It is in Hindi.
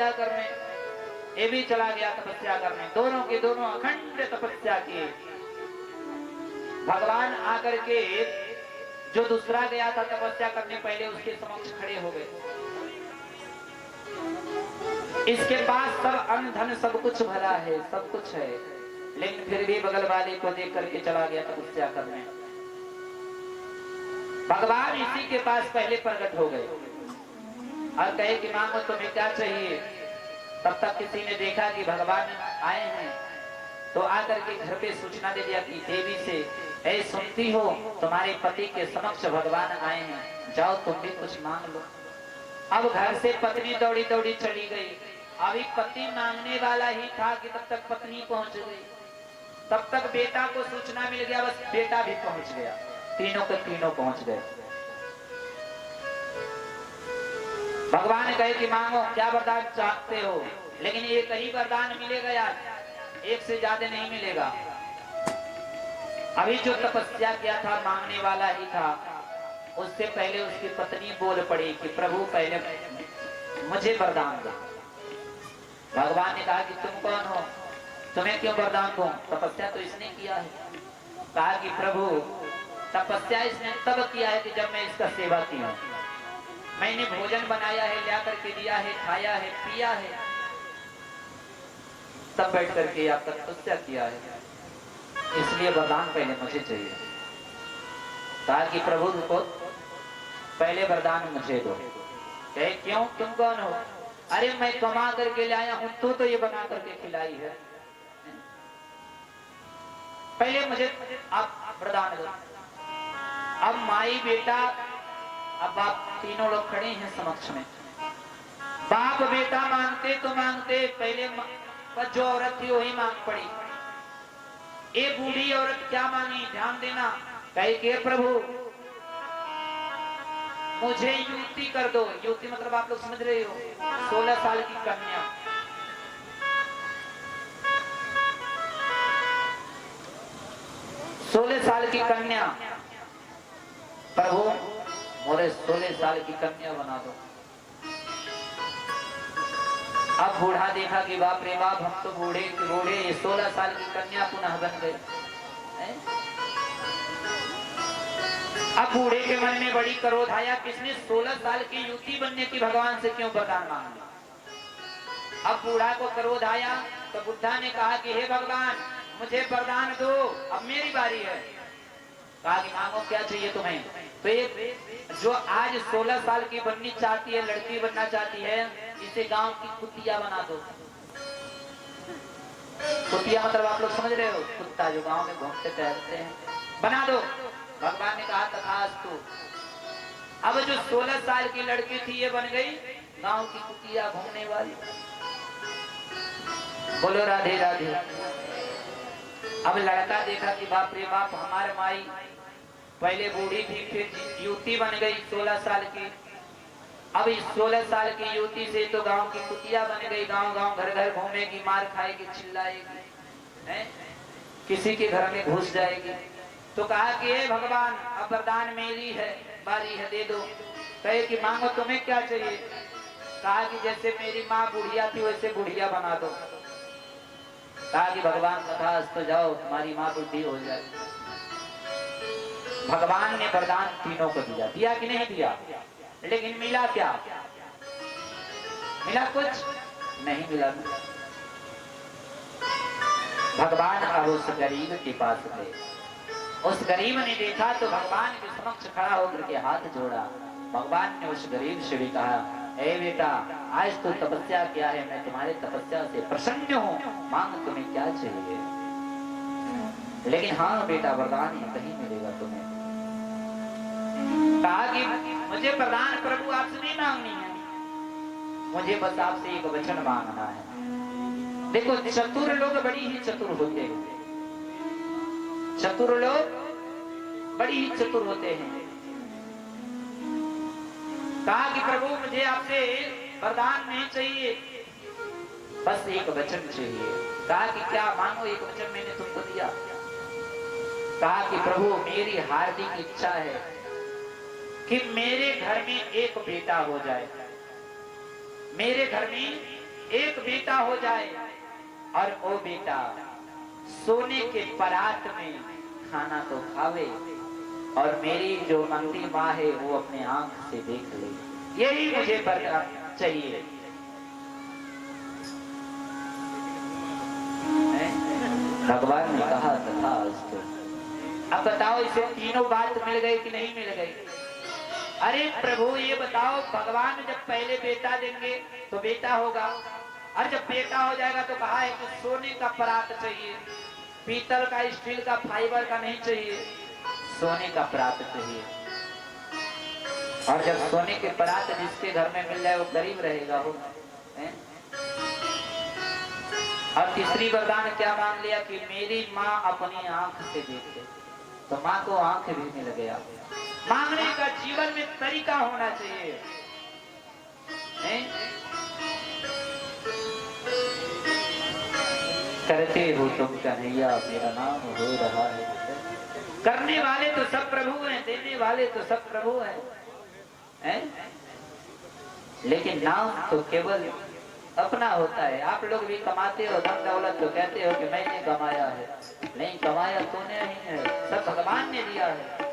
तपस्या करने, ये भी चला गया तपस्या करने। दोनों के दोनों अखंड तपस्या किए। भगवान आकर के जो दूसरा गया था तपस्या करने, पहले उसके समक्ष खड़े हो गए। इसके पास सब अन्न धन सब कुछ भरा है, सब कुछ है, लेकिन फिर भी बगल वाले को देख करके चला गया तपस्या करने। भगवान इसी के पास पहले प्रकट हो गए और कहे कि मांगो तुम्हें क्या चाहिए। तब तक किसी ने देखा कि भगवान आए हैं, तो आकर के घर पे सूचना दे दिया कि देवी से, ऐ सुनती हो तुम्हारे पति के समक्ष भगवान आए हैं, जाओ तुम भी कुछ मांग लो। अब घर से पत्नी दौड़ी दौड़ी चली गई। अभी पति मांगने वाला ही था कि तब तक पत्नी पहुंच गई। तब तक बेटा को सूचना मिल गया, बस बेटा भी पहुंच गया। तीनों के तीनों पहुंच गए। भगवान कहे कि मांगो क्या वरदान चाहते हो, लेकिन एक ही वरदान मिलेगा यार, एक से ज्यादा नहीं मिलेगा। अभी जो तपस्या किया था मांगने वाला ही था, उससे पहले उसकी पत्नी बोल पड़ी कि प्रभु पहले मुझे वरदान दो। भगवान ने कहा कि तुम कौन हो, तुम्हें क्यों वरदान दूं, तपस्या तो इसने किया है। कहा कि प्रभु तपस्या इसने तब किया है कि जब मैं इसका सेवा की हूं, मैंने भोजन बनाया है, ला करके दिया है, खाया है, पिया है, तब बैठ करके आप तपस्या किया है, इसलिए वरदान पहले मुझे चाहिए। कहा कि प्रभु रुको, पहले वरदान मुझे दो। कहे क्यों, तुम कौन हो? अरे मैं कमा करके लाया हूं, तू तो ये बना करके खिलाई है, पहले मुझे आप वरदान दो। अब माई बेटा, अब बाप तीनों लोग खड़े हैं समक्ष में। बाप बेटा मांगते तो मांगते, पहले पर जो औरत थी वही मांग पड़ी। ये बूढ़ी औरत क्या मांगी, ध्यान देना। कहे कि प्रभु मुझे युवती कर दो। युवती मतलब आप लोग समझ रहे हो, 16 साल की कन्या। सोलह साल की कन्या, प्रभु मोरे 16 साल की कन्या बना दो। अब बूढ़ा देखा कि बाप रे बाप, हम तो बूढ़े बूढ़े, 16 साल की कन्या पुनः बन गए। अब बूढ़े के मन में बड़ी क्रोध आया, किसने 16 साल की युवती बनने की भगवान से क्यों वरदान मांगा। अब बूढ़ा को क्रोध आया तो बुद्धा ने कहा कि हे भगवान मुझे वरदान दो, अब मेरी बारी है। कहा कि मांगो क्या चाहिए तुम्हें। तो ये जो आज 16 साल की बननी चाहती है, लड़की बनना चाहती है, इसे गांव की कुतिया बना दो। कुतिया मतलब आप लोग समझ रहे हो, कुत्ता जो गांव में घूमते टहलते हैं, बना दो। भगवान ने कहा तथास्तु। अब जो 16 साल की लड़की थी ये बन गई गांव की कुतिया घूमने वाली। बोलो राधे राधे। अब लड़का देखा कि बाप रे बाप, हमारे माई पहले बूढ़ी थी, फिर युवती बन गई 16 साल की। अब इस 16 साल की युवती से तो गांव की कुतिया बन गई, गांव गांव घर घर घूमेगी, मार खाएगी, चिल्लाएगी, किसी के घर में घुस जाएगी। तो कहा कि हे भगवान अब वरदान मेरी है, बारी है, दे दो। कहे कि मांगो तुम्हें क्या चाहिए। कहा कि जैसे मेरी माँ बुढ़िया थी वैसे बुढ़िया बना दो। कहा कि भगवान तथास्तु, जाओ तुम्हारी माँ बुढ़ी हो जाए। भगवान ने वरदान तीनों को दिया, दिया कि नहीं दिया, लेकिन मिला क्या, मिला कुछ नहीं मिला। भगवान अब उस गरीब के पास गए। उस गरीब ने देखा तो भगवान के समक्ष खड़ा होकर के हाथ जोड़ा। भगवान ने उस गरीब से भी कहा, हे बेटा आज तो तपस्या किया है, मैं तुम्हारे तपस्या से प्रसन्न हूँ, मांग तुम्हें क्या चाहिए। लेकिन हाँ बेटा वरदान कहीं मिलेगा तुम्हें। कहा कि मुझे वरदान प्रभु आपसे नहीं मांगनी है, मुझे बस आपसे एक वचन मांगना है। देखो चतुर लोग बड़ी ही चतुर होते हैं, चतुर लोग बड़ी ही चतुर होते हैं। कहा कि प्रभु मुझे आपसे वरदान नहीं चाहिए, बस एक वचन चाहिए। कहा कि क्या मांगो, एक वचन मैंने तुमको दिया। कहा कि प्रभु मेरी हार्दिक इच्छा है कि मेरे घर में एक बेटा हो जाए, मेरे घर में एक बेटा हो जाए और वो बेटा सोने के परात में खाना तो खावे और मेरी जो मंगती माँ है वो अपने आंख से देख ले। यही मुझे बरकरार चाहिए। भगवान ने कहा तथा अस्तु। अब बताओ इसे तीनों बात मिल गई कि नहीं मिल गई? अरे प्रभु ये बताओ, भगवान जब पहले बेटा देंगे तो बेटा होगा, और जब बेटा हो जाएगा तो कहा है कि सोने का परात चाहिए, पीतल का, स्टील का, फाइबर का नहीं चाहिए, सोने का परात चाहिए। और जब सोने के परात जिसके घर में मिल जाए वो गरीब रहेगा हो। और तीसरी वरदान क्या मांग लिया कि मेरी माँ अपनी आंख से देखे, तो माँ को आंख भी मिल गया। मांगने का जीवन में तरीका होना चाहिए। करते हो तुम कन्हैया मेरा नाम हो रहा है। करने वाले तो सब प्रभु हैं, देने वाले तो सब प्रभु हैं, लेकिन नाम तो केवल अपना होता है। आप लोग भी कमाते हो धन दौलत तो कहते हो कि मैंने कमाया है, नहीं कमाया तूने नहीं है, सब भगवान ने दिया है।